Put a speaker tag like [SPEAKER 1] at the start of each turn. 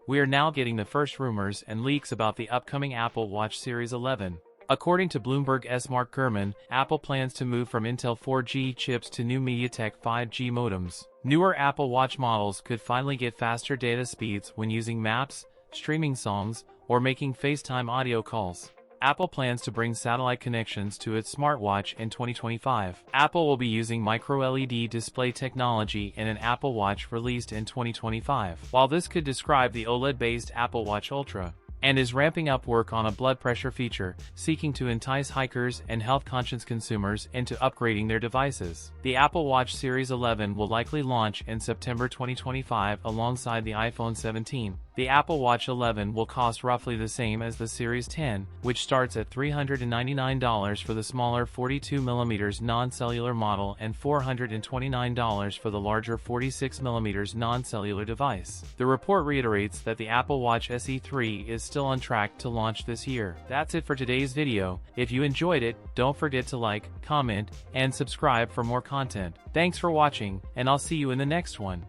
[SPEAKER 1] we are now getting the first rumors and leaks about the upcoming Apple Watch Series 11. According to Bloomberg's Mark Gurman, Apple plans to move from Intel 4G chips to new MediaTek 5G modems. Newer Apple Watch models could finally get faster data speeds when using maps, streaming songs, or making FaceTime audio calls. Apple plans to bring satellite connections to its smartwatch in 2025. Apple will be using micro-LED display technology in an Apple Watch released in 2025. While this could describe the OLED-based Apple Watch Ultra, and is ramping up work on a blood pressure feature, seeking to entice hikers and health-conscious consumers into upgrading their devices. The Apple Watch Series 11 will likely launch in September 2025 alongside the iPhone 17. The Apple Watch 11 will cost roughly the same as the Series 10, which starts at $399 for the smaller 42mm non-cellular model and $429 for the larger 46mm non-cellular device. The report reiterates that the Apple Watch SE 3 is still on track to launch this year. That's it for today's video. If you enjoyed it, don't forget to like, comment, and subscribe for more content. Thanks for watching, and I'll see you in the next one.